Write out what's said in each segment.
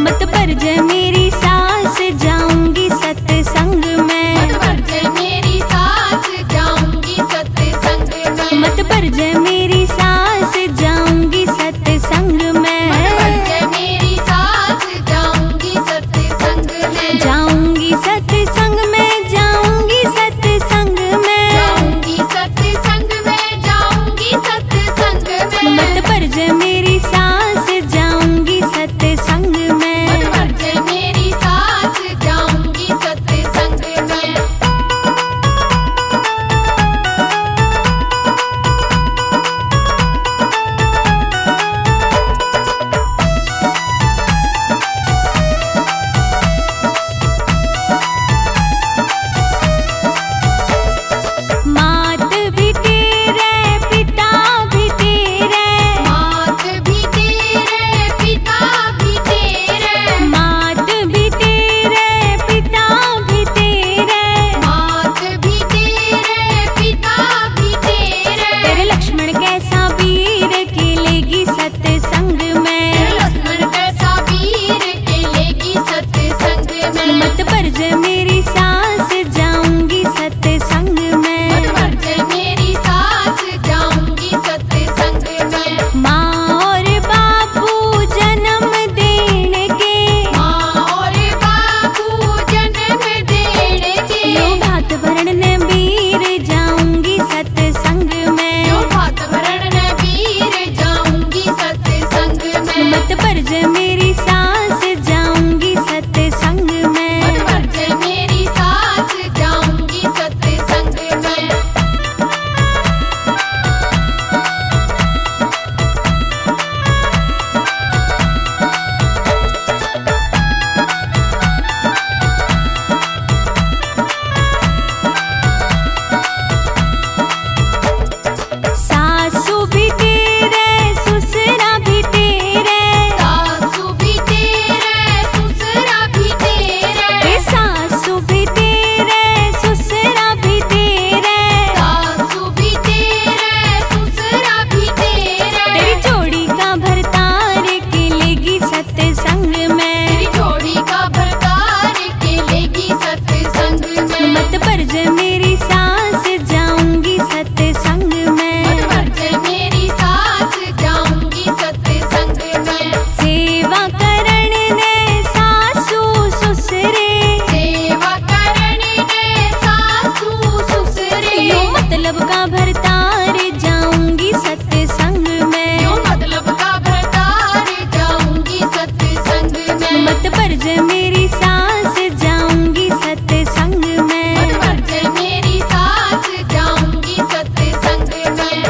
मत पर जय मेरी सास जाऊंगी सत्संग में। मत पर जय मेरी सास जाऊंगी सत्संग में। मत पर जय मेरी सास जाऊंगी सत्संग में। मत पर जय मेरी सास जाऊंगी सत्संग में। जाऊंगी सत्संग में, जाऊंगी सत्संग में। जाऊंगी सत्संग में, जाऊंगी सत्संग में। मत पर जय मेरी सास जाऊंगी सत्संग में। मत पर जय मेरी सास जाऊंगी सत्संग में। मात भी तेरे पिता भी तेरे। मात भी तेरे पिता भी तेरे। मात भी तेरे पिता भी तेरे। मात भी तेरे पिता भी तेरे। तेरे लक्ष्मण कैसा वीर खेलेगी सत्संग में। तेरे लक्ष्मण कैसा वीर खेलेगी सत्संग में। मत पर जय मेरी सास जाऊंगी सत्संग में। मत पर जय मेरी सास जाऊंगी सत्संग में। माँ और बापू जन्म देने के। माँ और बाबू जन्म देने के। यो भात भरने वीर जाऊंगी सत्संग में। जो भात भरण वीर जाऊंगी सत्संग में। मत पर जय मेरी सास जाऊंगी सत्संग में। मत पर जय मेरी सास जाऊंगी सत्संग में। सासू भी तेरे ससुरा भी तेरे। सासू भी तेरे ससुरा भी तेरे। सासू भी तेरे ससुरा भी तेरे। सासू भी तेरे ससुरा भी तेरे। तेरी जोड़ी का भरतार खेलेगी सत्संग में। तेरी जोड़ी का भरतार खेलेगी सत्संग में। मत पर जय मेरी सास जाऊंगी सत्संग में। मत पर जय मेरी सास जाऊंगी सत्संग में। सेवा करण ने सासू ससुरे। सेवा करने ने सासू ससुरे। यो मतलब का भरतार जाऊंगी सत्संग में। यो मतलब का भरतार जाऊंगी सत्संग में। मत पर जय मेरी सास जाऊंगी सत्संग में। मत पर जय मेरी सास जाऊंगी सत्संग में।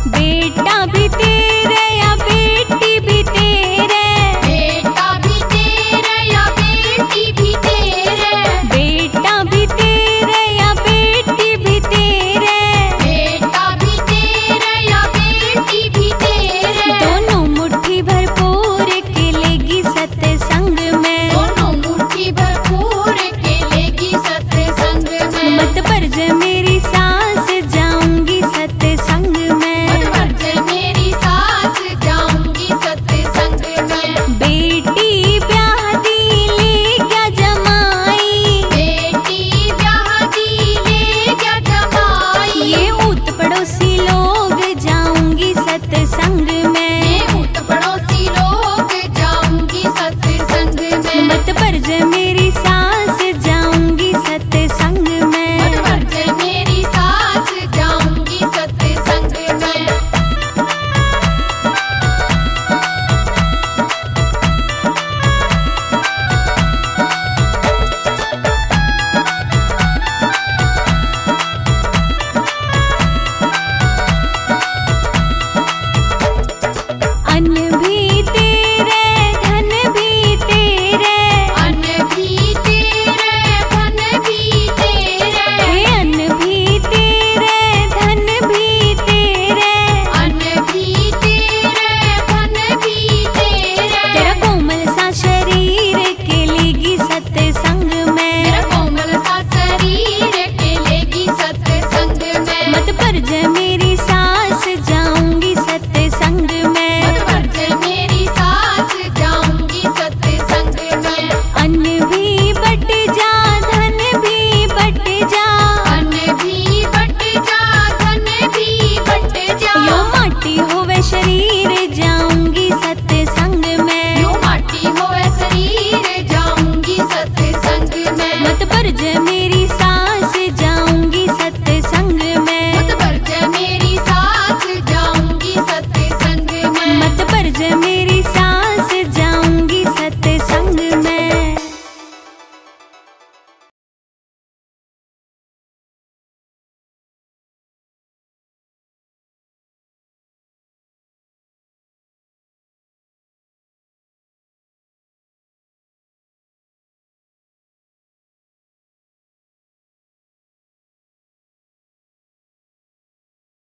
बेटा भी तेरे या बेटी भी तेरे। बेटा भी तेरे या बेटी भी तेरे। बेटा भी तेरे या बेटी भी तेरे। बेटा भी तेरे या बेटी भी तेरे। दोनों मुट्ठी भरपूर खेलेगी सत्संग